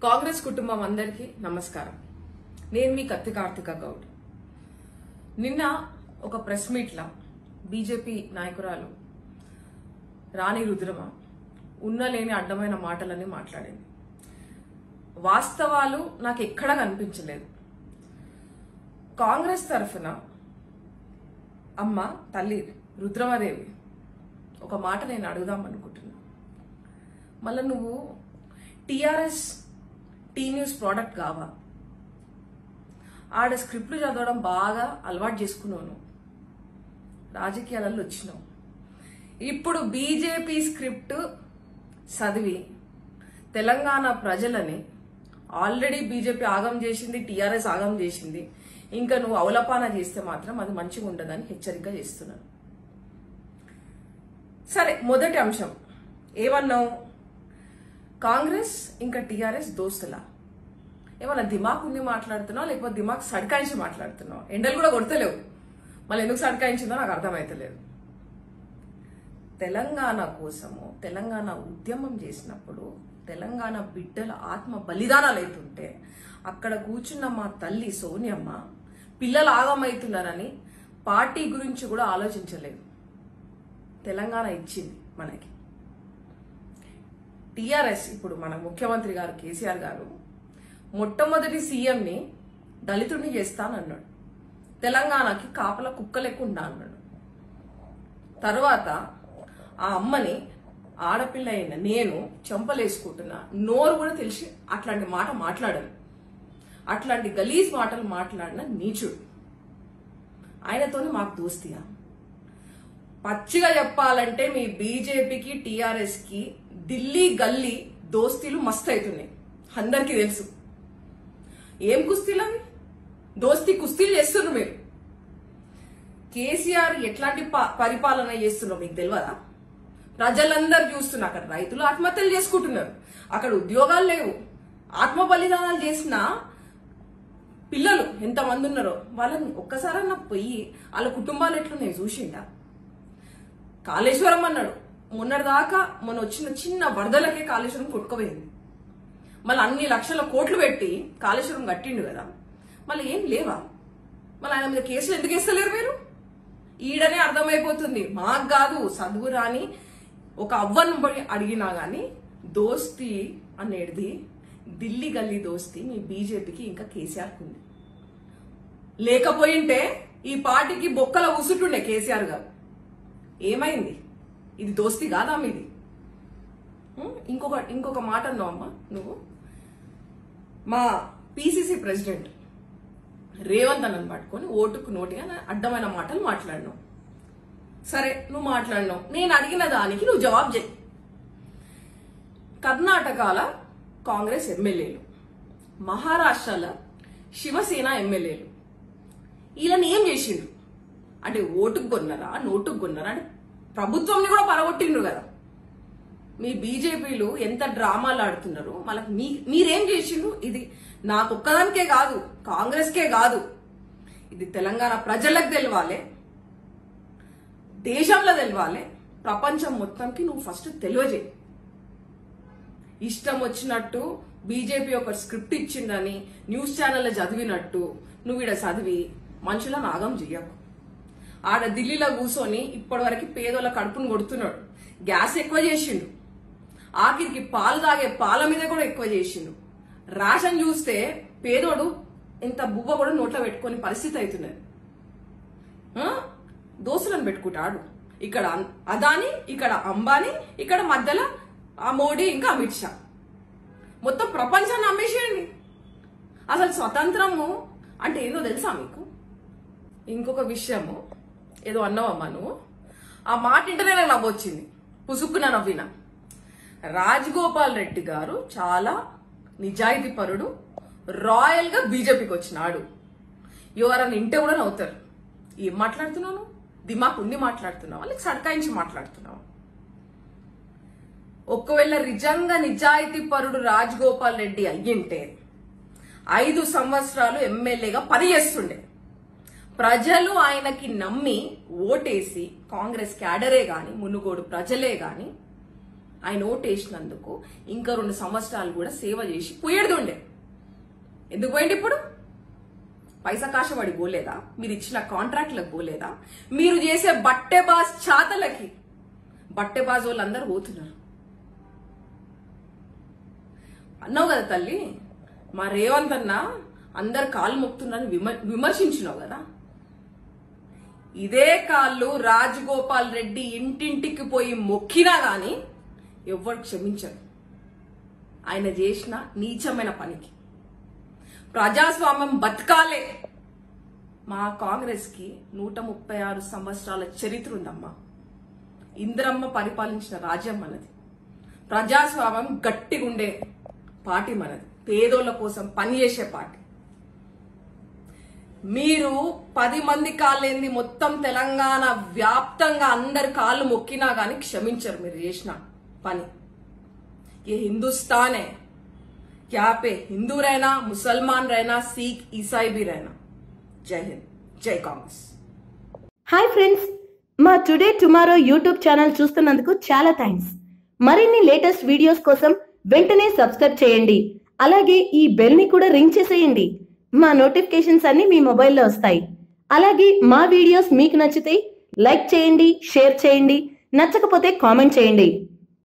కాంగ్రెస్ కుటుంబం అందరికీ నమస్కారం. నేను మీ కత్తి కార్తిక గౌడ్. నిన్న ఒక ప్రెస్ మీట్లో బీజేపీ నాయకురాలు రాణి రుద్రమ ఉన్నలేని అడ్డమైన మాటలని మాట్లాడింది. వాస్తవాలు నాకు ఎక్కడా కనిపించలేదు. కాంగ్రెస్ తరఫున అమ్మ తల్లి రుద్రమదేవి ఒక మాట నేను అడుగుదాం అనుకుంటున్నా. మళ్ళీ నువ్వు టీఆర్ఎస్ టీ న్యూస్ ప్రోడక్ట్ కావా? ఆడ స్క్రిప్ట్లు చదవడం బాగా అలవాటు చేసుకున్నాను, రాజకీయాలలో వచ్చినావు. ఇప్పుడు బీజేపీ స్క్రిప్ట్ చదివి తెలంగాణ ప్రజలని ఆల్రెడీ బీజేపీ ఆగం చేసింది, టీఆర్ఎస్ ఆగం చేసింది. ఇంకా నువ్వు అవలపాన చేస్తే మాత్రం అది మంచిగా ఉండదని హెచ్చరిక చేస్తున్నాను. సరే, మొదటి అంశం ఏమన్నావు? కాంగ్రెస్ ఇంకా టీఆర్ఎస్ దోస్తులా? ఏమన్నా దిమాక్ ఉండి మాట్లాడుతున్నావు, లేకపోతే దిమాక్ సడ్కాయించి మాట్లాడుతున్నావు? ఎండలు కూడా కొడతలేవు, మళ్ళీ ఎందుకు సడ్కాయించిందో నాకు అర్థమైతలేదు. తెలంగాణ కోసము తెలంగాణ ఉద్యమం చేసినప్పుడు తెలంగాణ బిడ్డల ఆత్మ బలిదానాలు అవుతుంటే అక్కడ కూర్చున్న మా తల్లి సోనియమ్మ పిల్లలు ఆగమవుతున్నారని పార్టీ గురించి కూడా ఆలోచించలేదు. తెలంగాణ ఇచ్చింది మనకి. టీఆర్ఎస్ ఇప్పుడు మన ముఖ్యమంత్రి గారు కేసీఆర్ గారు మొట్టమొదటి సీఎంని దళితుడిని చేస్తానన్నాడు. తెలంగాణకి కాపల కుక్కలేకుండా అన్నాడు. తర్వాత ఆ అమ్మని ఆడపిల్ల అయిన నేను చెంపలేసుకుంటున్నా, నోరు కూడా తెలిసి అట్లాంటి మాట మాట్లాడను. అట్లాంటి గలీజ్ మాటలు మాట్లాడిన నీచుడు. ఆయనతోనే మాకు దోస్తిగా. పచ్చిగా చెప్పాలంటే మీ బీజేపీకి టీఆర్ఎస్ కి ఢిల్లీ గల్లీ దోస్తీలు మస్తు అవుతున్నాయి, అందరికీ తెలుసు. ఏం కుస్తీలు అవి? దోస్తీ కుస్తీలు చేస్తున్నారు మీరు. కేసీఆర్ ఎట్లాంటి పరిపాలన చేస్తున్నారో మీకు తెలియదా? ప్రజలందరూ చూస్తున్నారు. అక్కడ రైతులు ఆత్మహత్యలు చేసుకుంటున్నారు, అక్కడ ఉద్యోగాలు లేవు. ఆత్మ బలిదానాలు చేసిన పిల్లలు ఎంతమంది ఉన్నారో వాళ్ళని ఒక్కసారన్నా పోయి వాళ్ళ కుటుంబాలు ఎట్లున్నాయి చూసిండా? కాళేశ్వరం అన్నాడు, మొన్నటిదాకా మొన్న వచ్చిన చిన్న వరదలకే కాళేశ్వరం కొట్టుకుపోయింది. మళ్ళీ అన్ని లక్షల కోట్లు పెట్టి కాళేశ్వరం కట్టిండు కదా, మళ్ళీ ఏం లేవా? మళ్ళీ ఆయన మీద కేసులు ఎందుకు వేస్తలేరు మీరు? ఈడనే అర్థమైపోతుంది. మాకు కాదు, చదువు రాని ఒక అవ్వను పడి అడిగినా గాని దోస్తీ అనేది ఢిల్లీ గల్లీ దోస్తీ మీ బీజేపీకి ఇంకా కేసీఆర్కి ఉంది. లేకపోయింటే ఈ పార్టీకి బొక్కల ఉసుటుండే కేసీఆర్ గారు. ఏమైంది? ఇది దోస్తీ కాదా మీది? ఇంకొక మాట అన్నావు అమ్మా నువ్వు. మా పిసిసి ప్రెసిడెంట్ రేవంత్ అన్నని పట్టుకొని ఓటుకు నోటిగా అడ్డమైన మాటలు మాట్లాడినావు. సరే, నువ్వు మాట్లాడినావు, నేను అడిగిన దానికి నువ్వు జవాబు చేయి. కర్ణాటకల కాంగ్రెస్ ఎమ్మెల్యేలు, మహారాష్ట్రలో శివసేన ఎమ్మెల్యేలు వీళ్ళని ఏం చేసిండ్రు అంటే ఓటుకు కొన్నారా, నోటుకు కొన్నారా అంటే ప్రభుత్వంని కూడా పరగొట్టిండ్రు కదా. మీ బీజేపీలు ఎంత డ్రామాలు ఆడుతున్నారు. మళ్ళీ మీరేం చేసిండ్రు? ఇది నాకు ఒక్కదానికే కాదు, కాంగ్రెస్కే కాదు, ఇది తెలంగాణ ప్రజలకు తెలవాలి, దేశంలో తెలవాలి, ప్రపంచం మొత్తంకి నువ్వు ఫస్ట్ తెలియజేయి. ఇష్టం వచ్చినట్టు బీజేపీ ఒక స్క్రిప్ట్ ఇచ్చిందని న్యూస్ ఛానల్లో చదివినట్టు నువ్వు ఈడ చదివి మనుషుల నాగం చెయ్యకు. ఆడ ఢిల్లీలో కూర్చొని ఇప్పటి వరకు పేదోళ్ళ కడుపును కొడుతున్నాడు. గ్యాస్ ఎక్కువ చేసిండు, ఆఖరికి పాలు తాగే పాల మీద కూడా ఎక్కువ చేసిండు. రేషన్ చూస్తే పేదోడు ఇంత బువ్వ కూడా నోట్లో పెట్టుకునే పరిస్థితి అవుతున్నది. దోస్తులను పెట్టుకుంటాడు. ఇక్కడ అదాని, ఇక్కడ అంబానీ, ఇక్కడ మధ్యలో ఆ మోడీ ఇంకా అమిత్ షా. మొత్తం ప్రపంచాన్ని అమ్మేసేయండి. అసలు స్వతంత్రము అంటే ఏదో తెలుసా మీకు? ఇంకొక విషయము ఏదో అన్నావమ్మా నువ్వు. ఆ మాట ఇంటనే నాకు నవ్వొచ్చింది, పుసుక్కున నవ్విన. రాజగోపాల్ రెడ్డి గారు చాలా నిజాయితీ పరుడు, రాయల్ గా బీజేపీకి వచ్చినాడు. ఎవరన్నా ఇంటే కూడా నవ్వుతారు. ఏం మాట్లాడుతున్నావు? దిమాక్ ఉండి మాట్లాడుతున్నావు, వాళ్ళకి సడ్కాయించి మాట్లాడుతున్నావు. ఒకవేళ నిజంగా నిజాయితీ పరుడు రాజగోపాల్ రెడ్డి అయ్యింటే 5 సంవత్సరాలు ఎమ్మెల్యేగా పనిచేస్తుండే. ప్రజలు ఆయనకి నమ్మి ఓటేసి కాంగ్రెస్ క్యాడరే గాని, మునుగోడు ప్రజలే గాని ఆయన ఓటు వేసినందుకు ఇంకా 2 సంవత్సరాలు కూడా సేవ చేసి పోయేడుండే. ఎందుకు పోయింది ఇప్పుడు? పైసా కాశపడి పోలేదా? మీరు ఇచ్చిన కాంట్రాక్ట్లకు పోలేదా? మీరు చేసే బట్టెబాజ్ చాతలకి బట్టెబాజ్ వాళ్ళందరూ పోతున్నారు. అన్నావు కదా తల్లి, మా రేవంత్ అన్న అందరు కాళ్ళు మొక్కుతున్నారని విమర్శించినావు కదా. ఇదే కాళ్ళు రాజగోపాల్ రెడ్డి ఇంటింటికి పోయి మొక్కినా గాని ఎవ్వరు క్షమించరు ఆయన చేసిన నీచమైన పనికి. ప్రజాస్వామ్యం బతకాలే. మా కాంగ్రెస్ కి 136 సంవత్సరాల చరిత్ర ఉందమ్మా. ఇందిరమ్మ పరిపాలించిన రాజ్యం మనది. ప్రజాస్వామ్యం గట్టిగుండే పార్టీ మనది. పేదోళ్ల కోసం పనిచేసే పార్టీ. మీరు 10 మంది కాళ్ళేంది మొత్తం తెలంగాణ వ్యాప్తంగా అందరి కాళ్ళు మొక్కినా గాని క్షమించరు మీరు చేసిన పని. ये हिंदुस्तान है, यहाँ पे हिंदू रहना, मुसलमान रहना, सिख ईसाई भी रहना. जय हिंद, जय कांग्रेस. హాయ్ ఫ్రెండ్స్, మా టుడే టుమారో యూట్యూబ్ ఛానల్ చూస్తున్నందుకు చాలా థ్యాంక్స్. మరిన్ని లేటెస్ట్ వీడియోస్ కోసం వెంటనే సబ్స్క్రైబ్ చేయండి. అలాగే ఈ బెల్ ని కూడా రింగ్ చేసేయండి. మా నోటిఫికేషన్స్ అన్ని మీ మొబైల్లో వస్తాయి. అలాగే మా వీడియోస్ మీకు నచ్చితే లైక్ చేయండి, షేర్ చేయండి, నచ్చకపోతే కామెంట్ చేయండి.